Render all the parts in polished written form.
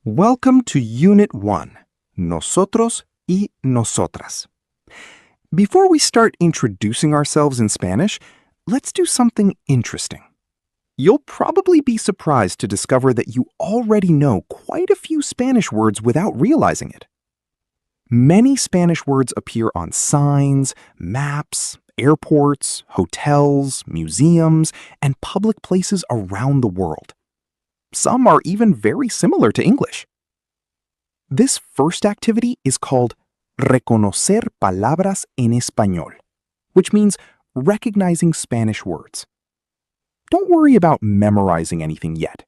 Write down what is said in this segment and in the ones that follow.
Welcome to Unit 1, Nosotros y Nosotras. Before we start introducing ourselves in Spanish, let's do something interesting. You'll probably be surprised to discover that you already know quite a few Spanish words without realizing it. Many Spanish words appear on signs, maps, airports, hotels, museums, and public places around the world. Some are even very similar to English. This first activity is called reconocer palabras en español, which means recognizing Spanish words. Don't worry about memorizing anything yet.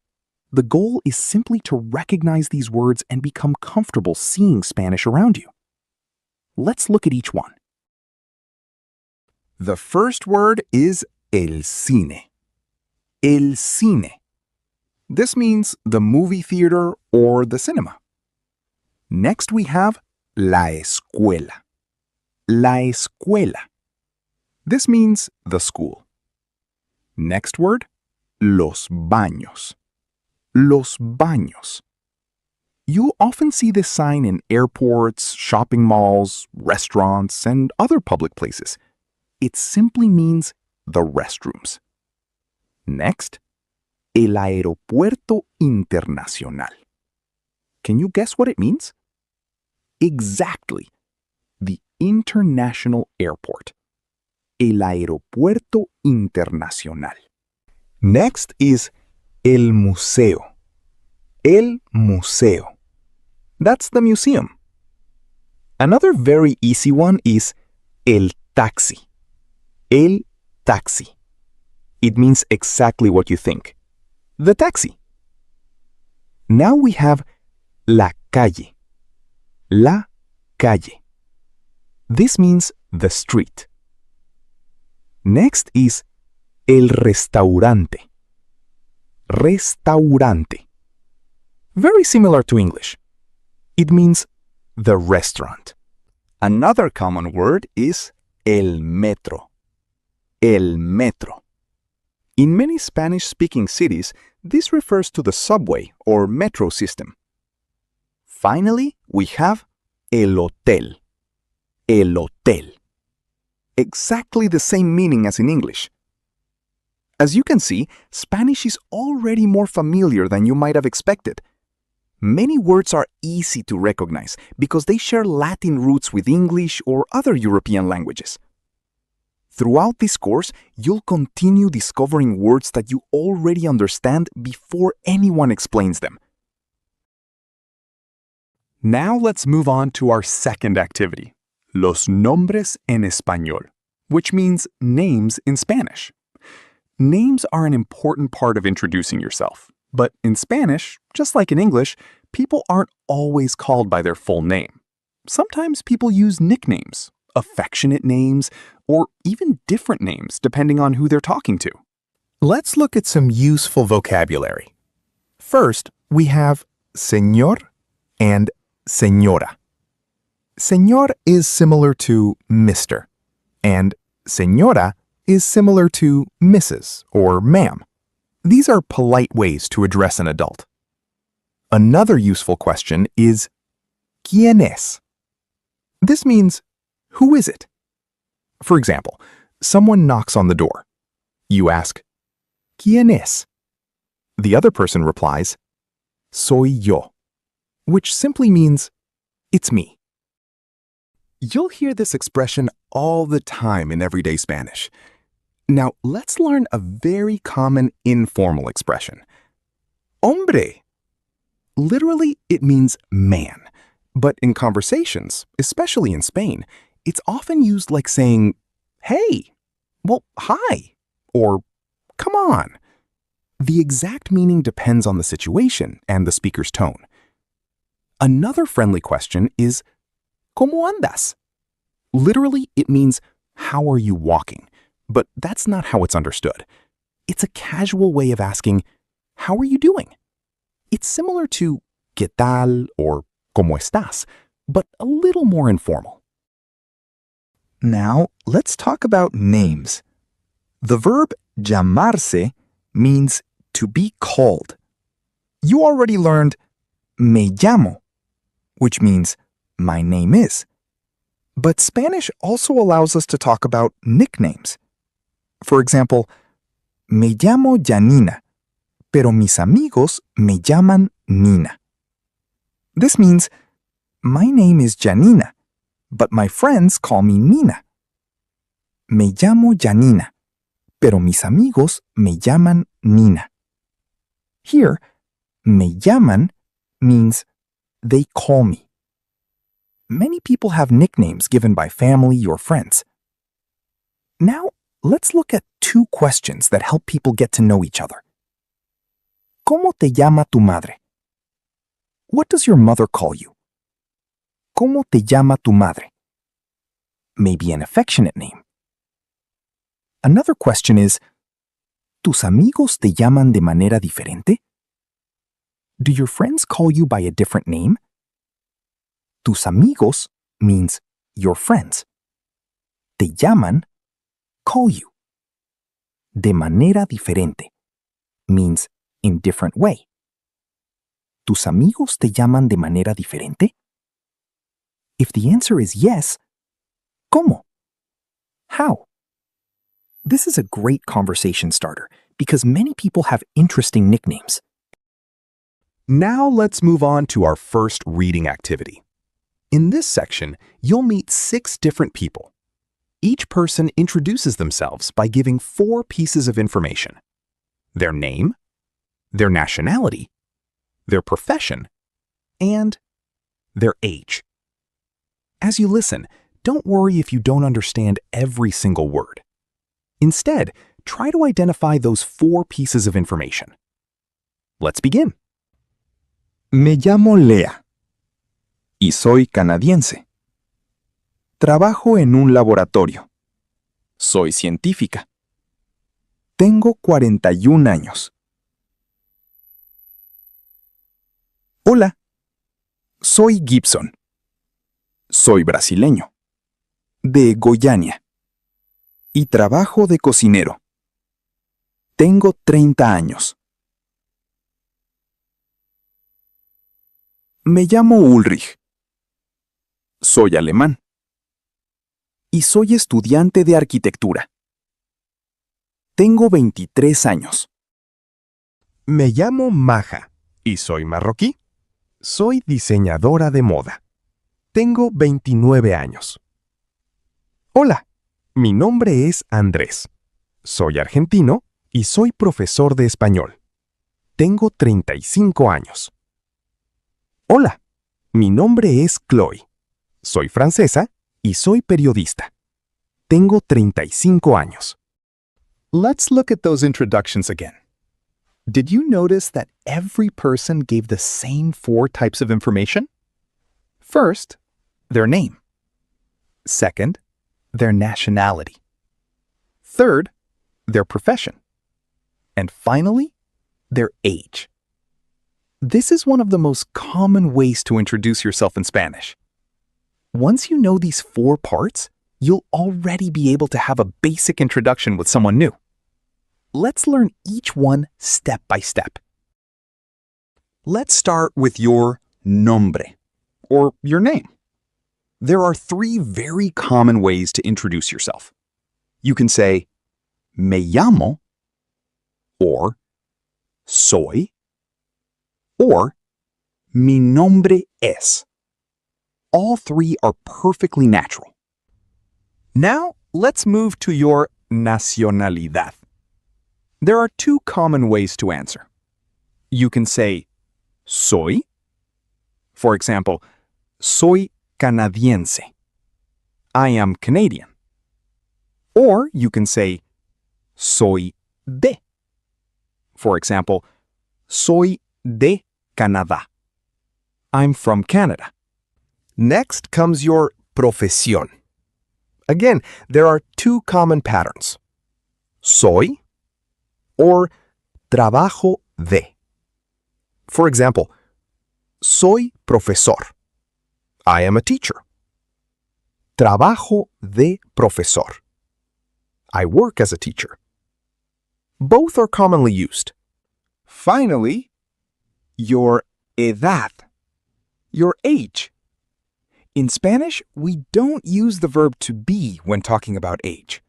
The goal is simply to recognize these words and become comfortable seeing Spanish around you. Let's look at each one. The first word is el cine. El cine. This means the movie theater or the cinema. Next we have la escuela. La escuela. This means the school. Next word, los baños. Los baños. You often see this sign in airports, shopping malls, restaurants, and other public places. It simply means the restrooms. Next, el aeropuerto internacional. Can you guess what it means? Exactly. The international airport. El aeropuerto internacional. Next is el museo. El museo. That's the museum. Another very easy one is el taxi. El taxi. It means exactly what you think. The taxi. Now we have la calle. La calle. This means the street. Next is el restaurante. Restaurante. Very similar to English. It means the restaurant. Another common word is el metro. El metro. In many Spanish-speaking cities, this refers to the subway or metro system. Finally, we have el hotel. El hotel. Exactly the same meaning as in English. As you can see, Spanish is already more familiar than you might have expected. Many words are easy to recognize because they share Latin roots with English or other European languages. Throughout this course, you'll continue discovering words that you already understand before anyone explains them. Now let's move on to our second activity, los nombres en español, which means names in Spanish. Names are an important part of introducing yourself, but in Spanish, just like in English, people aren't always called by their full name. Sometimes people use nicknames, affectionate names, or even different names depending on who they're talking to. Let's look at some useful vocabulary. First, we have señor and señora. Señor is similar to Mr., and señora is similar to Mrs. or ma'am. These are polite ways to address an adult. Another useful question is ¿quién es? This means, who is it? For example, someone knocks on the door. You ask, ¿quién es? The other person replies, soy yo, which simply means, it's me. You'll hear this expression all the time in everyday Spanish. Now, let's learn a very common informal expression. Hombre. Literally, it means man. But in conversations, especially in Spain, it's often used like saying, hey, well, hi, or come on. The exact meaning depends on the situation and the speaker's tone. Another friendly question is, ¿cómo andas? Literally, it means, how are you walking? But that's not how it's understood. It's a casual way of asking, how are you doing? It's similar to ¿qué tal? Or ¿cómo estás? But a little more informal. Now, let's talk about names. The verb llamarse means to be called. You already learned me llamo, which means my name is. But Spanish also allows us to talk about nicknames. For example, me llamo Janina, pero mis amigos me llaman Nina. This means, my name is Janina, but my friends call me Nina. Me llamo Janina, pero mis amigos me llaman Nina. Here, me llaman means they call me. Many people have nicknames given by family or friends. Now, let's look at 2 questions that help people get to know each other. ¿Cómo te llama tu madre? What does your mother call you? ¿Cómo te llama tu madre? Maybe an affectionate name. Another question is, ¿tus amigos te llaman de manera diferente? Do your friends call you by a different name? Tus amigos means your friends. Te llaman, call you. De manera diferente means in different way. ¿Tus amigos te llaman de manera diferente? If the answer is yes, ¿cómo? How? This is a great conversation starter because many people have interesting nicknames. Now let's move on to our first reading activity. In this section, you'll meet 6 different people. Each person introduces themselves by giving 4 pieces of information: their name, their nationality, their profession, and their age. As you listen, don't worry if you don't understand every single word. Instead, try to identify those 4 pieces of information. Let's begin. Me llamo Lea y soy canadiense. Trabajo en un laboratorio. Soy científica. Tengo 41 años. Hola, soy Gibson. Soy brasileño. De Goiânia. Y trabajo de cocinero. Tengo 30 años. Me llamo Ulrich. Soy alemán. Y soy estudiante de arquitectura. Tengo 23 años. Me llamo Maja y soy marroquí. Soy diseñadora de moda. Tengo 29 años. Hola, mi nombre es Andrés. Soy argentino y soy profesor de español. Tengo 35 años. Hola, mi nombre es Chloe. Soy francesa y soy periodista. Tengo 35 años. Let's look at those introductions again. Did you notice that every person gave the same 4 types of information? First, their name. Second, their nationality. Third, their profession. And finally, their age. This is one of the most common ways to introduce yourself in Spanish. Once you know these 4 parts, you'll already be able to have a basic introduction with someone new. Let's learn each one step by step. Let's start with your nombre, or your name. There are 3 very common ways to introduce yourself. You can say, me llamo, or soy, or mi nombre es. All 3 are perfectly natural. Now, let's move to your nacionalidad. There are 2 common ways to answer. You can say soy. For example, soy canadiense. I am Canadian. Or you can say soy de. For example, soy de Canadá. I'm from Canada. Next comes your profesión. Again, there are 2 common patterns. Soy or trabajo de. For example, soy profesor. I am a teacher. Trabajo de profesor. I work as a teacher. Both are commonly used. Finally, your edad. your age. In Spanish, we don't use the verb to be when talking about age.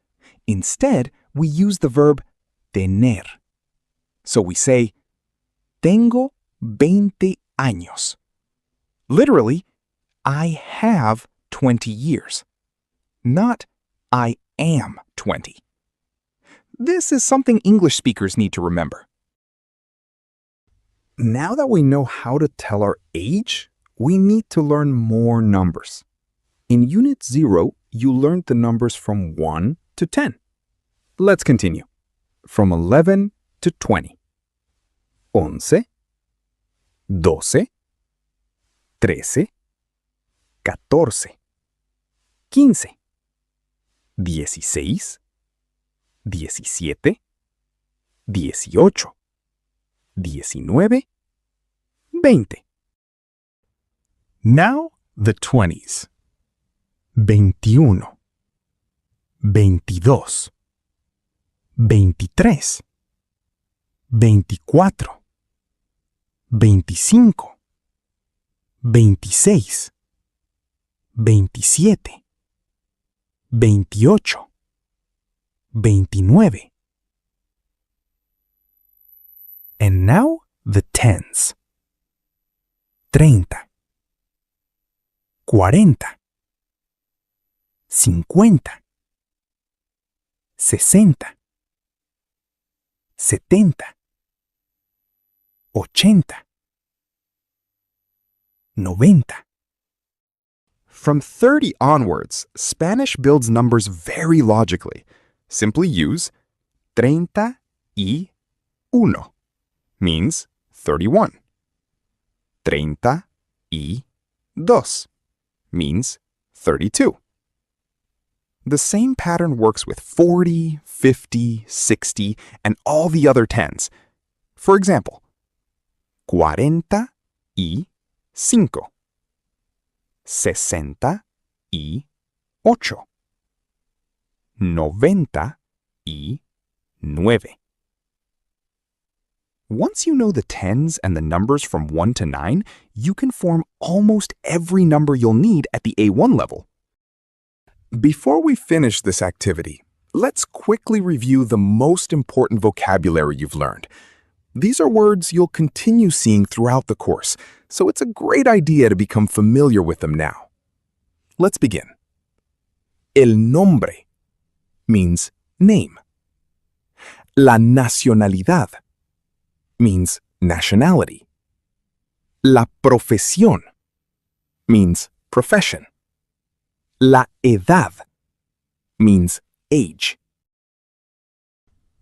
Instead, we use the verb tener. So we say, Tengo 20 años. Literally, I have 20 years. Not I am 20. This is something English speakers need to remember. Now that we know how to tell our age, we need to learn more numbers. In Unit 0, you learned the numbers from 1 to 10. Let's continue. From 11 to 20. 11, 12, 13, 14, 15, 16, 17, 18, 19, 20. Now the 20s. 21, 22, 23, 24, 25, 26, 27, 28, 29. And now the 10s. 30, 40, 50, 60, 70, 80, 90. From 30 onwards, Spanish builds numbers very logically. Simply use 31 means 31. 32 means 32. The same pattern works with 40, 50, 60, and all the other tens. For example, 45, 68, 99. Once you know the tens and the numbers from 1 to 9, you can form almost every number you'll need at the A1 level. Before we finish this activity, let's quickly review the most important vocabulary you've learned. These are words you'll continue seeing throughout the course, so it's a great idea to become familiar with them now. Let's begin. El nombre means name. La nacionalidad means nationality. La profesión means profession. La edad means age.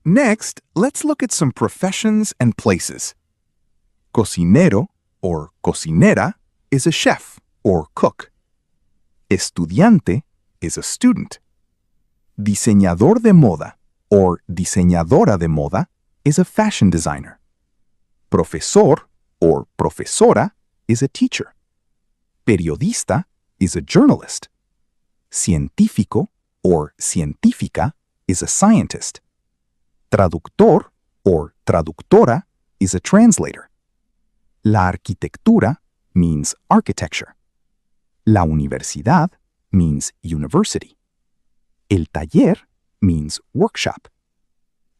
Next, let's look at some professions and places. Cocinero or cocinera is a chef or cook. Estudiante is a student. Diseñador de moda or diseñadora de moda is a fashion designer. Profesor or profesora is a teacher. Periodista is a journalist. Científico or científica is a scientist. Traductor or traductora is a translator. La arquitectura means architecture. La universidad means university. El taller means workshop.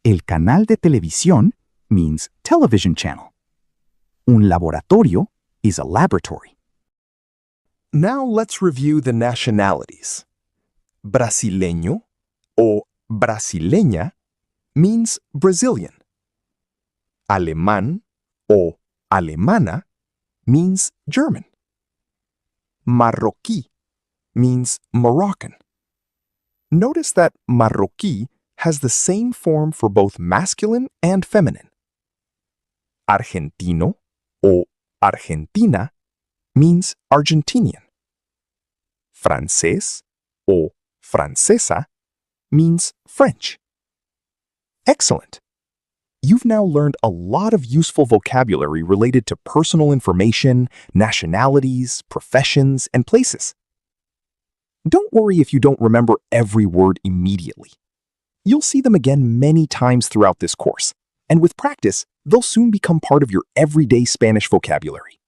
El canal de televisión means television channel. Un laboratorio is a laboratory. Now let's review the nationalities. Brasileño o brasileña means Brazilian. Alemán o alemana means German. Marroquí means Moroccan. Notice that marroquí has the same form for both masculine and feminine. Argentino o argentina means Argentinian. Francés o francesa means French. Excellent! You've now learned a lot of useful vocabulary related to personal information, nationalities, professions, and places. Don't worry if you don't remember every word immediately. You'll see them again many times throughout this course, and with practice, they'll soon become part of your everyday Spanish vocabulary.